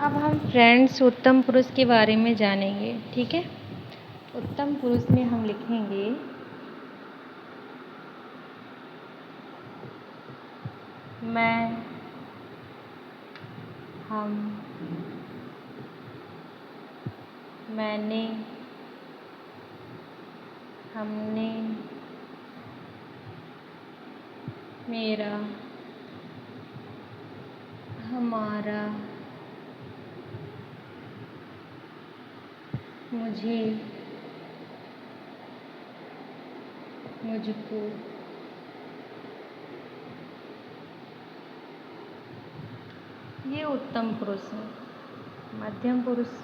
अब हम फ्रेंड्स उत्तम पुरुष के बारे में जानेंगे। ठीक है, उत्तम पुरुष में हम लिखेंगे मैं, हम, मैंने, हमने, मेरा, हमारा, मुझे, मुझको, ये उत्तम पुरुष है। मध्यम पुरुष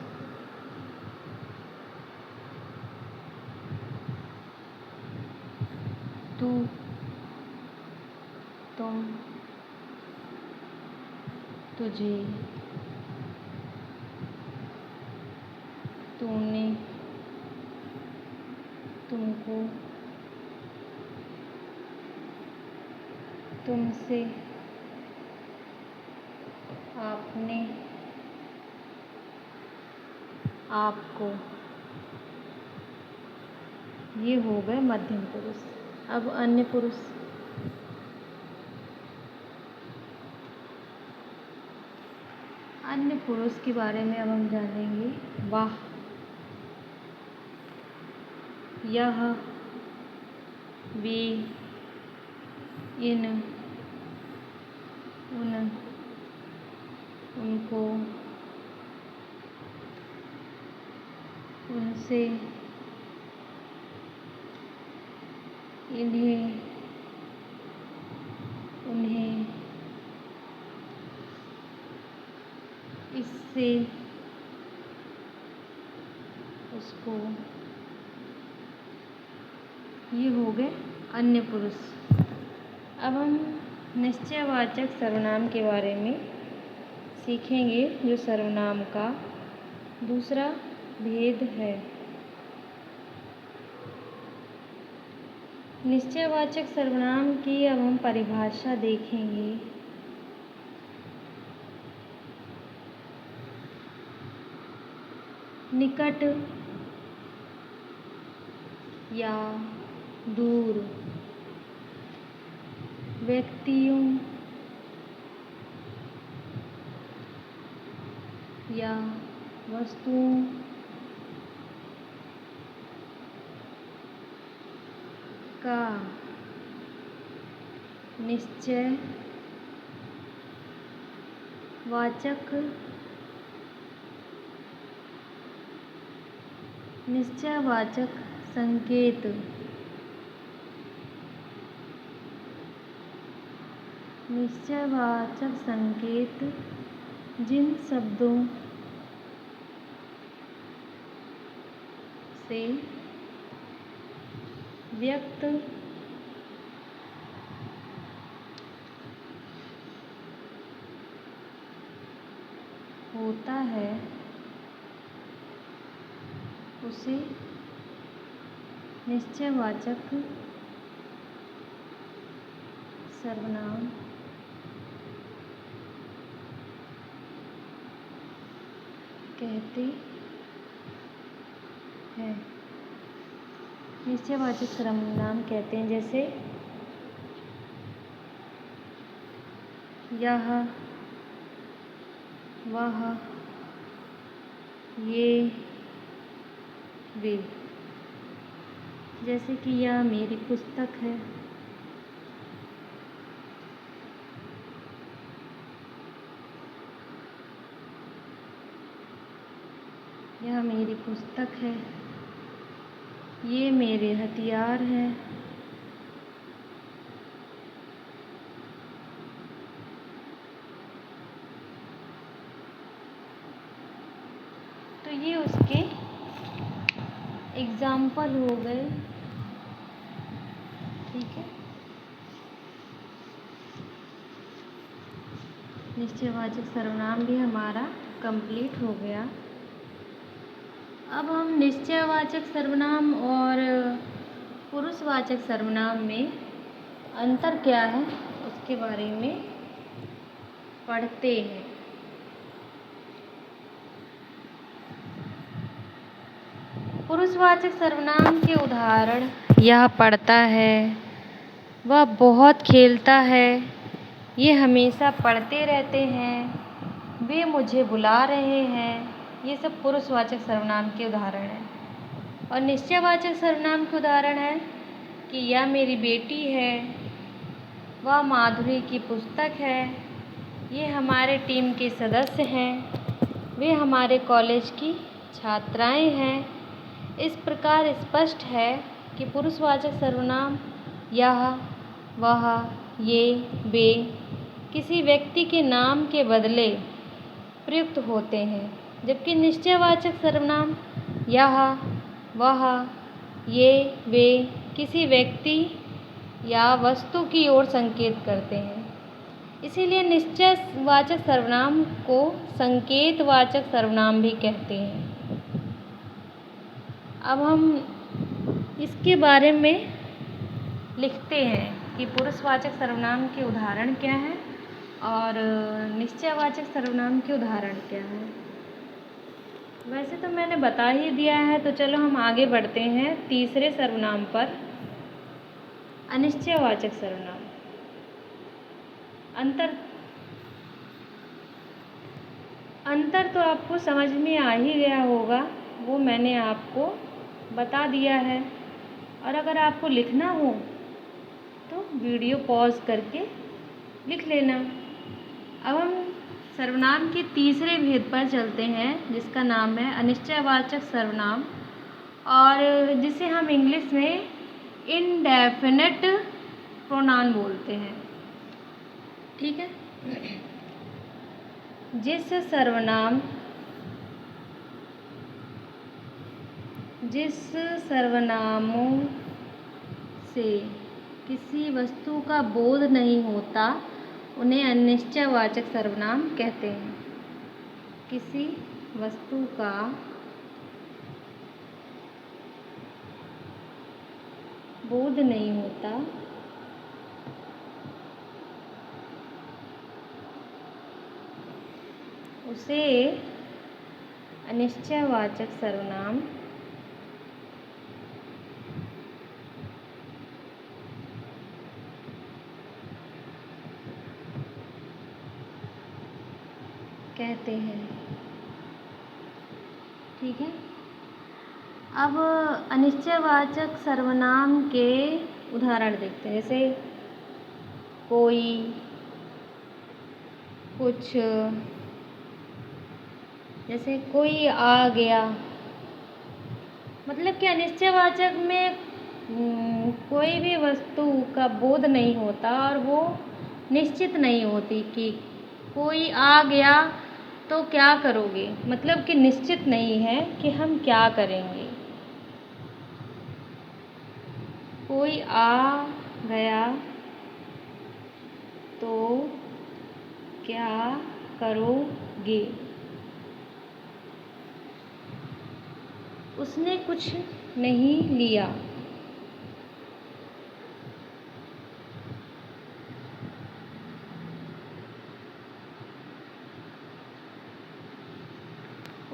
तू, तुम, तुझे, तूने, तुमको, तुमसे, आपने, आपको, ये हो गए मध्यम पुरुष। अब अन्य पुरुष। अन्य पुरुष के बारे में अब हम जानेंगे वह, यह, वे, इन, उन, उनको, उनसे, इन्हें, उन्हें, इससे, उसको, ये हो गए अन्य पुरुष। अब हम निश्चयवाचक सर्वनाम के बारे में सीखेंगे, जो सर्वनाम का दूसरा भेद है। निश्चयवाचक सर्वनाम की अब हम परिभाषा देखेंगे। निकट या दूर, व्यक्तियों या वस्तुओं का निश्चय वाचक, निश्चयवाचक संकेत, निश्चयवाचक संकेत जिन शब्दों से व्यक्त होता है उसे निश्चयवाचक सर्वनाम कहते हैं। निश्चयवाचक सर्वनाम कहते हैं जैसे यह, वह, ये, वे। जैसे कि यह मेरी पुस्तक है, यह मेरी पुस्तक है, ये मेरे हथियार हैं, तो ये उसके एग्जाम्पल हो गए। ठीक है, निश्चयवाचक सर्वनाम भी हमारा कंप्लीट हो गया। अब हम निश्चयवाचक सर्वनाम और पुरुषवाचक सर्वनाम में अंतर क्या है उसके बारे में पढ़ते हैं। पुरुषवाचक सर्वनाम के उदाहरण: यह पढ़ता है, वह बहुत खेलता है, ये हमेशा पढ़ते रहते हैं, वे मुझे बुला रहे हैं। ये सब पुरुषवाचक सर्वनाम के उदाहरण हैं। और निश्चयवाचक सर्वनाम के उदाहरण हैं कि यह मेरी बेटी है, वह माधुरी की पुस्तक है, ये हमारे टीम के सदस्य हैं, वे हमारे कॉलेज की छात्राएं हैं। इस प्रकार स्पष्ट है कि पुरुषवाचक सर्वनाम यह, वह, ये, वे किसी व्यक्ति के नाम के बदले प्रयुक्त होते हैं, जबकि निश्चयवाचक सर्वनाम यह, वह, ये, वे किसी व्यक्ति या वस्तु की ओर संकेत करते हैं। इसीलिए निश्चयवाचक सर्वनाम को संकेतवाचक सर्वनाम भी कहते हैं। अब हम इसके बारे में लिखते हैं कि पुरुषवाचक सर्वनाम के उदाहरण क्या हैं और निश्चयवाचक सर्वनाम के उदाहरण क्या हैं। वैसे तो मैंने बता ही दिया है, तो चलो हम आगे बढ़ते हैं तीसरे सर्वनाम पर, अनिश्चयवाचक सर्वनाम। अंतर तो आपको समझ में आ ही गया होगा, वो मैंने आपको बता दिया है। और अगर आपको लिखना हो तो वीडियो पॉज करके लिख लेना। अब हम सर्वनाम के तीसरे भेद पर चलते हैं, जिसका नाम है अनिश्चयवाचक सर्वनाम, और जिसे हम इंग्लिश में इनडेफिनिट प्रोनाउन बोलते हैं। ठीक है। जिस सर्वनामों से किसी वस्तु का बोध नहीं होता उन्हें अनिश्चयवाचक सर्वनाम कहते हैं। किसी वस्तु का बोध नहीं होता उसे अनिश्चयवाचक सर्वनाम कहते हैं। ठीक है। अब अनिश्चयवाचक सर्वनाम के उदाहरण देखते हैं, जैसे कोई, कुछ। जैसे कोई आ गया, मतलब कि अनिश्चयवाचक में कोई भी वस्तु का बोध नहीं होता और वो निश्चित नहीं होती कि कोई आ गया तो क्या करोगे, मतलब कि निश्चित नहीं है कि हम क्या करेंगे। कोई आ गया तो क्या करोगे। उसने कुछ नहीं लिया।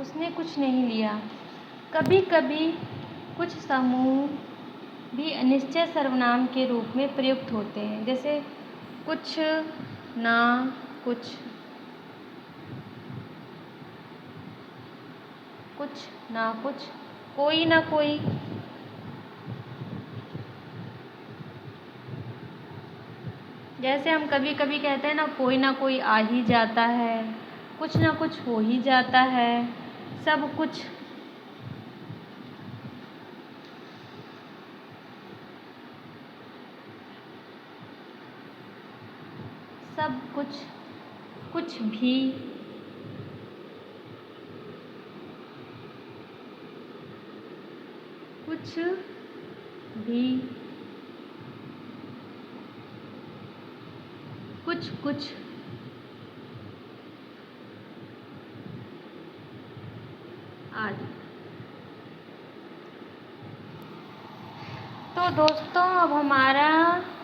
उसने कुछ नहीं लिया। कभी कभी कुछ समूह भी अनिश्चय सर्वनाम के रूप में प्रयुक्त होते हैं, जैसे कुछ ना कुछ, कुछ ना कुछ, कोई ना कोई। जैसे हम कभी कभी कहते हैं ना कोई आ ही जाता है, कुछ ना कुछ हो ही जाता है, सब कुछ। सब कुछ, कुछ भी, कुछ भी, कुछ कुछ, आदि। तो दोस्तों, अब हमारा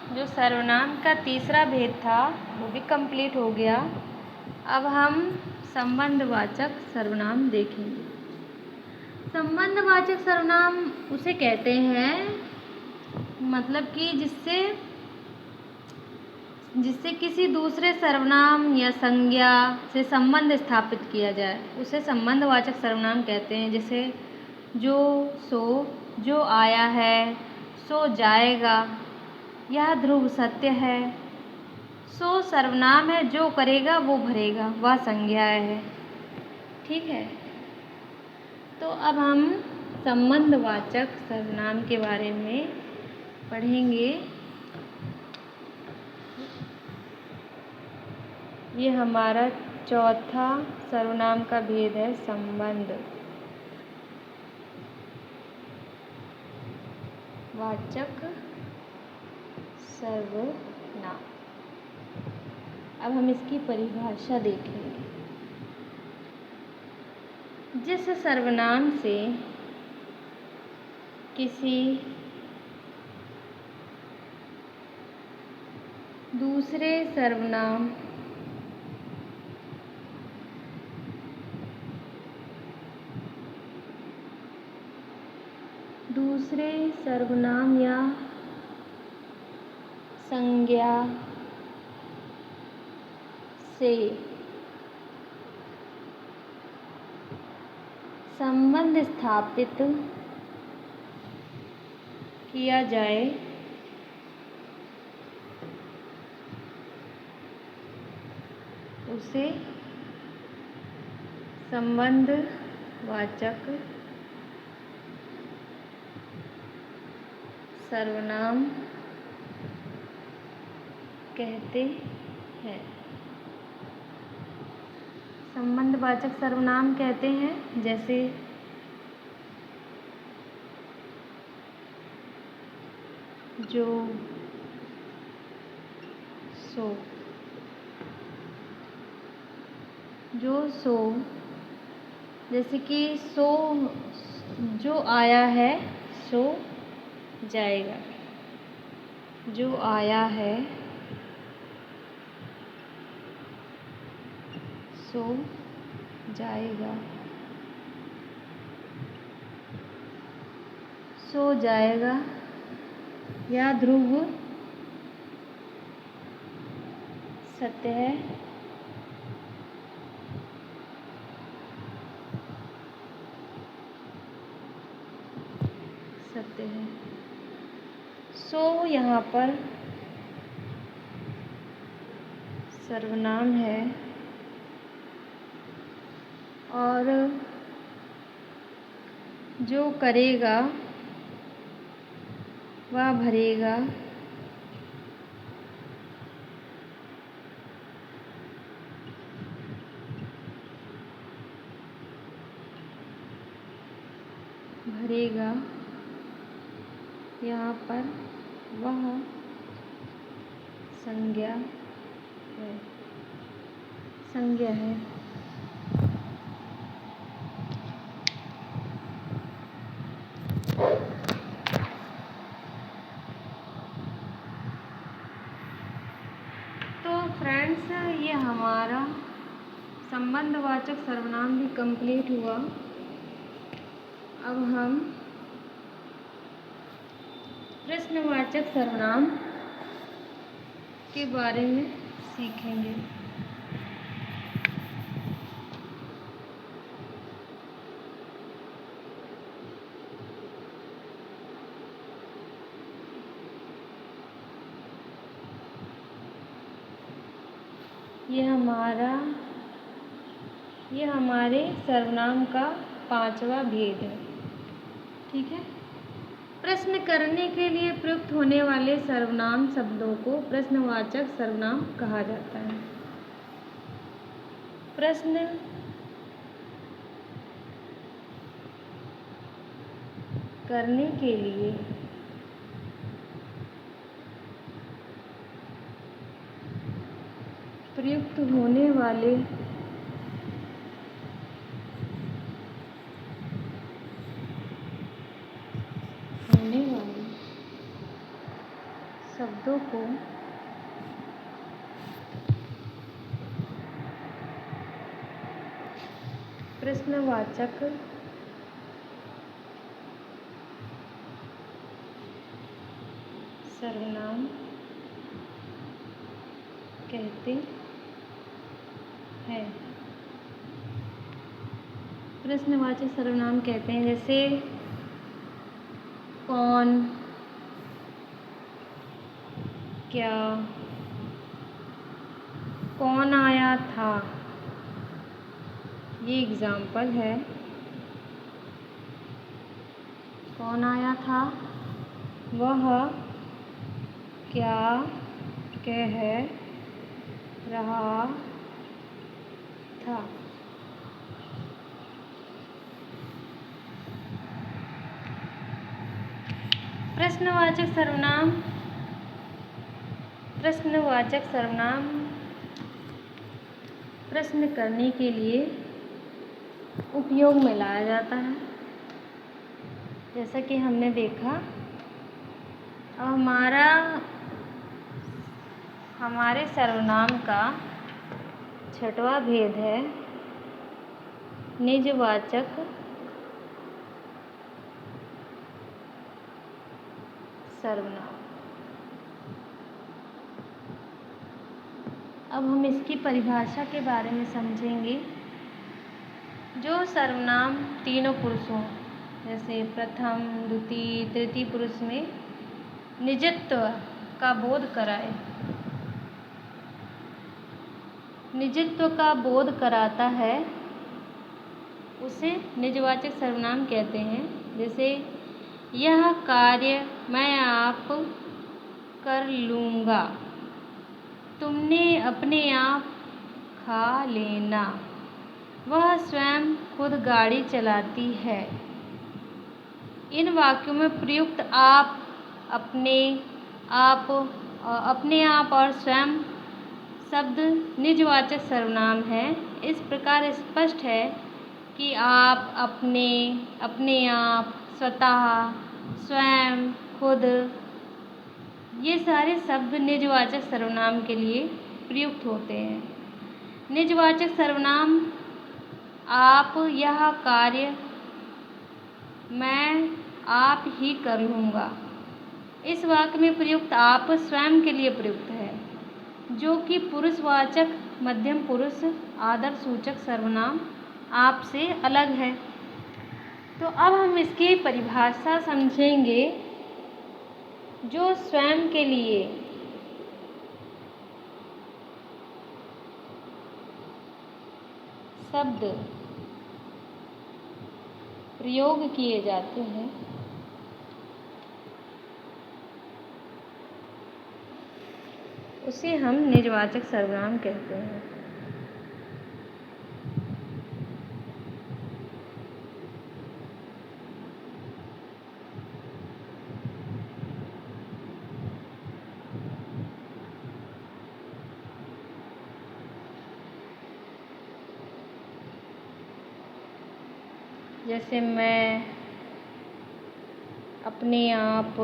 जो सर्वनाम का तीसरा भेद था वो भी कंप्लीट हो गया। अब हम संबंधवाचक सर्वनाम देखेंगे। संबंधवाचक सर्वनाम उसे कहते हैं मतलब कि जिससे किसी दूसरे सर्वनाम या संज्ञा से संबंध स्थापित किया जाए उसे संबंधवाचक सर्वनाम कहते हैं। जैसे जो, सो, जो आया है, सो जाएगा, यह ध्रुव सत्य है। सो सर्वनाम है, जो करेगा वो भरेगा, वह संज्ञा है। ठीक है, तो अब हम संबंधवाचक सर्वनाम के बारे में पढ़ेंगे। ये हमारा चौथा सर्वनाम का भेद है, संबंध वाचक सर्वनाम। अब हम इसकी परिभाषा देखेंगे। जिस सर्वनाम से किसी दूसरे सर्वनाम या संज्ञा से संबंध स्थापित किया जाए उसे संबंधवाचक सर्वनाम कहते हैं। संबंधवाचक सर्वनाम कहते हैं जैसे जो, सो। जो, सो जैसे कि सो, जो आया है, सो जाएगा। जो आया है, सो जाएगा। सो जाएगा, यह ध्रुव सत्य है। सत्य है। सो यहाँ पर सर्वनाम है और जो करेगा वह भरेगा। भरेगा यहाँ पर वह संज्ञा है। संज्ञा है। तो फ्रेंड्स, ये हमारा संबंधवाचक सर्वनाम भी कंप्लीट हुआ। अब हम प्रश्नवाचक सर्वनाम के बारे में सीखेंगे। ये हमारे सर्वनाम का 5वां भेद है। ठीक है, प्रश्न करने के लिए प्रयुक्त होने वाले सर्वनाम शब्दों को प्रश्नवाचक सर्वनाम कहा जाता है। प्रश्न करने के लिए प्रयुक्त होने वाले शब्दों को प्रश्नवाचक सर्वनाम कहते हैं। प्रश्नवाचक सर्वनाम कहते हैं जैसे कौन, क्या, कौन आया था, ये एग्जाम्पल है। कौन आया था, वह क्या कह रहा था। प्रश्नवाचक सर्वनाम प्रश्न करने के लिए उपयोग में लाया जाता है। जैसा कि हमने देखा, अब हमारे सर्वनाम का छठवां भेद है निजवाचक सर्वनाम। अब हम इसकी परिभाषा के बारे में समझेंगे। जो सर्वनाम तीनों पुरुषों जैसे प्रथम, द्वितीय, तृतीय पुरुष में निजत्व का बोध कराए, निजत्व का बोध कराता है, उसे निजवाचक सर्वनाम कहते हैं। जैसे यह कार्य मैं आप कर लूँगा, तुमने अपने आप खा लेना, वह स्वयं खुद गाड़ी चलाती है। इन वाक्यों में प्रयुक्त आप, अपने आप और स्वयं शब्द निजवाचक सर्वनाम है। इस प्रकार स्पष्ट है कि आप, अपने आप, स्वतः, स्वयं, खुद, ये सारे शब्द निजवाचक सर्वनाम के लिए प्रयुक्त होते हैं। निजवाचक सर्वनाम आप, यह कार्य मैं आप ही कर लूँगा, इस वाक्य में प्रयुक्त आप स्वयं के लिए प्रयुक्त है, जो कि पुरुषवाचक मध्यम पुरुष आदर सूचक सर्वनाम आप से अलग है। तो अब हम इसकी परिभाषा समझेंगे। जो स्वयं के लिए शब्द प्रयोग किए जाते हैं, उसे हम निजवाचक सर्वनाम कहते हैं। जैसे मैं, अपने आप,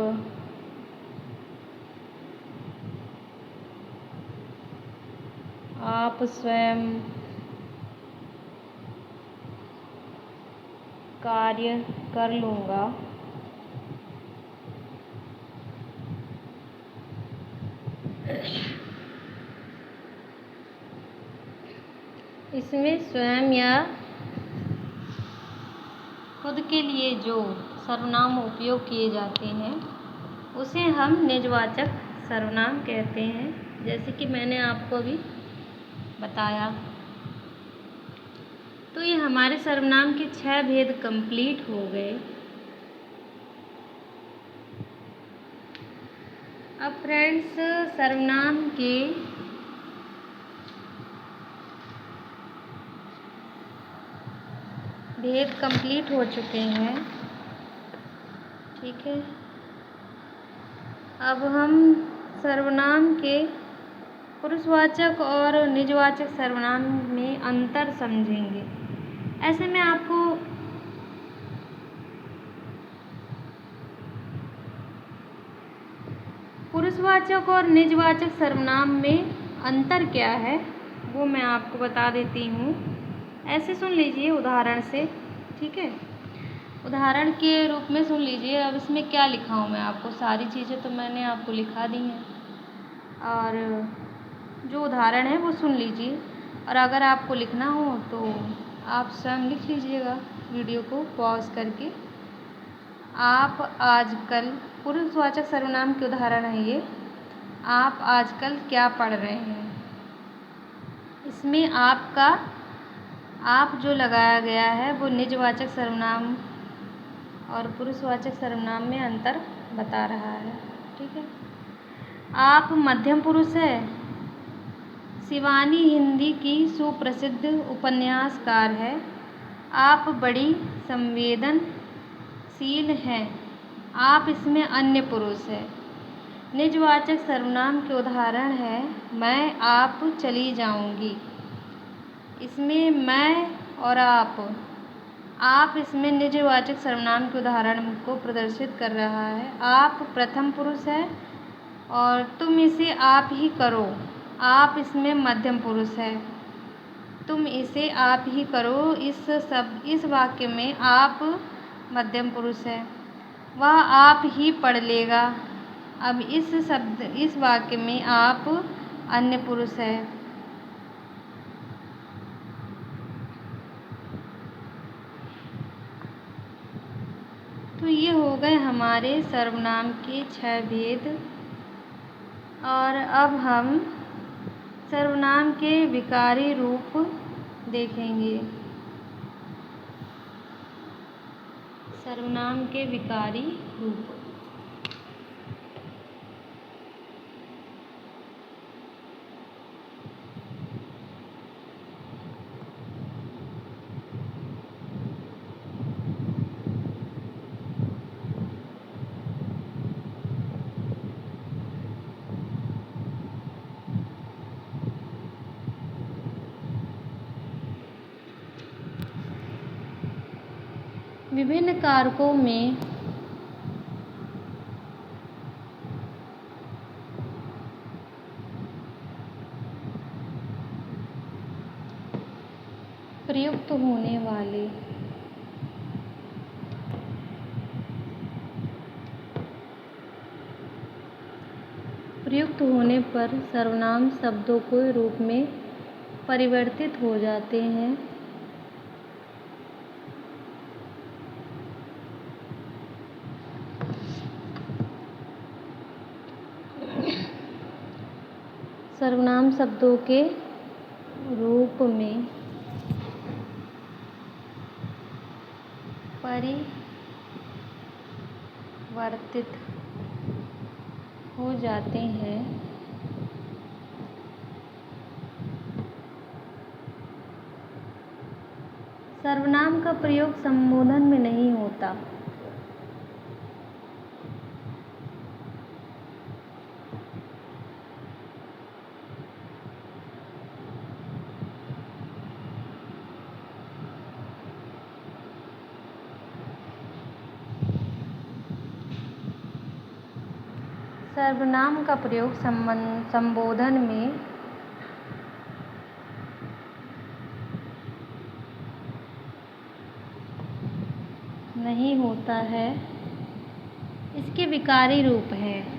आप स्वयं, कार्य कर लूँगा, इसमें स्वयं या खुद के लिए जो सर्वनाम उपयोग किए जाते हैं, उसे हम निजवाचक सर्वनाम कहते हैं। जैसे कि मैंने आपको अभी बताया। तो ये हमारे सर्वनाम के 6 भेद कंप्लीट हो गए। अब फ्रेंड्स, सर्वनाम के भेद कंप्लीट हो चुके हैं, ठीक है। अब हम सर्वनाम के पुरुषवाचक और निजवाचक सर्वनाम में अंतर समझेंगे। ऐसे में आपको पुरुषवाचक और निजवाचक सर्वनाम में अंतर क्या है वो मैं आपको बता देती हूँ। ऐसे सुन लीजिए उदाहरण से, ठीक है। उदाहरण के रूप में सुन लीजिए। अब इसमें क्या लिखा हूँ मैं आपको, सारी चीज़ें तो मैंने आपको लिखा दी हैं और जो उदाहरण है वो सुन लीजिए। और अगर आपको लिखना हो तो आप स्वयं लिख लीजिएगा वीडियो को पॉज करके। आप आजकल, पुरुषवाचक सर्वनाम के उदाहरण है ये। आप आजकल क्या पढ़ रहे हैं? इसमें आपका आप जो लगाया गया है वो निजवाचक सर्वनाम और पुरुषवाचक सर्वनाम में अंतर बता रहा है। ठीक है। आप मध्यम पुरुष है। शिवानी हिंदी की सुप्रसिद्ध उपन्यासकार है। आप बड़ी संवेदनशील हैं। आप इसमें अन्य पुरुष है। निजवाचक सर्वनाम के उदाहरण है मैं, आप, चली जाऊंगी। इसमें मैं और आप इसमें निजवाचक सर्वनाम के उदाहरण को प्रदर्शित कर रहा है। आप प्रथम पुरुष है और तुम इसे आप ही करो। आप इसमें मध्यम पुरुष है। तुम इसे आप ही करो इस वाक्य में आप मध्यम पुरुष है। वह आप ही पढ़ लेगा। अब इस वाक्य में आप अन्य पुरुष है। तो ये हो गए हमारे सर्वनाम के 6 भेद। और अब हम सर्वनाम के विकारी रूप देखेंगे। सर्वनाम के विकारी रूप। विभिन्न कारकों में प्रयुक्त होने वाले प्रयुक्त होने पर सर्वनाम शब्दों के रूप में परिवर्तित हो जाते हैं। सर्वनाम शब्दों के रूप में परिवर्तित हो जाते हैं। सर्वनाम का प्रयोग संबोधन में नहीं होता। सर्वनाम का प्रयोग संबोधन में नहीं होता है। इसके विकारी रूप हैं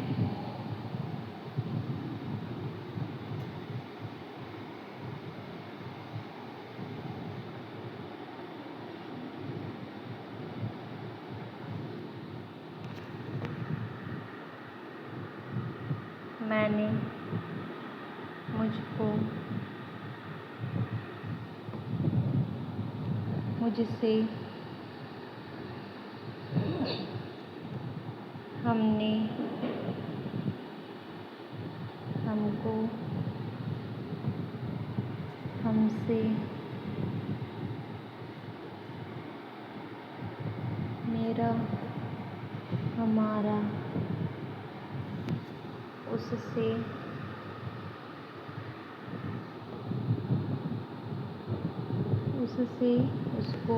मैंने, मुझको, मुझसे, हमने, हमको, हमसे, मेरा, हमारा, उससे, उससे, उसको,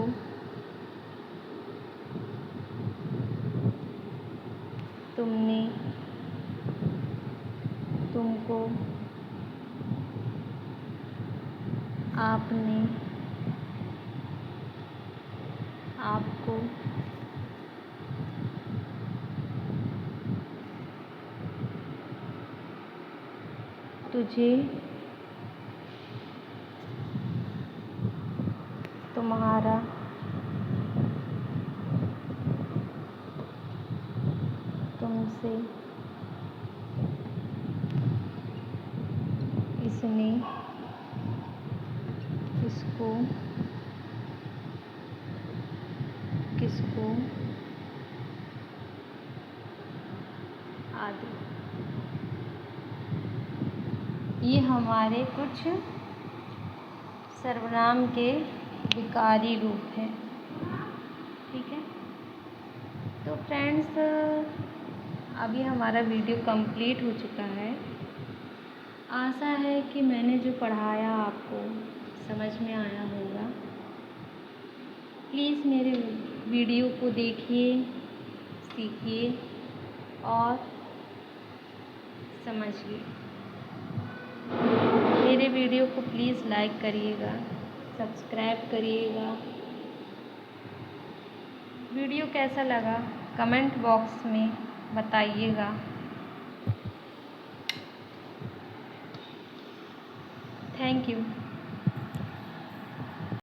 तुमने, तुमको, आपने, आपको, तुझे, तुम्हारा, तुमसे, इसने, इसको, किसको आदि। ये हमारे कुछ सर्वनाम के विकारी रूप हैं। ठीक है, तो फ्रेंड्स अभी हमारा वीडियो कंप्लीट हो चुका है। आशा है कि मैंने जो पढ़ाया आपको समझ में आया होगा। प्लीज़ मेरे वीडियो को देखिए, सीखिए और समझिए। मेरे वीडियो को प्लीज़ लाइक करिएगा, सब्सक्राइब करिएगा। वीडियो कैसा लगा कमेंट बॉक्स में बताइएगा। Thank you.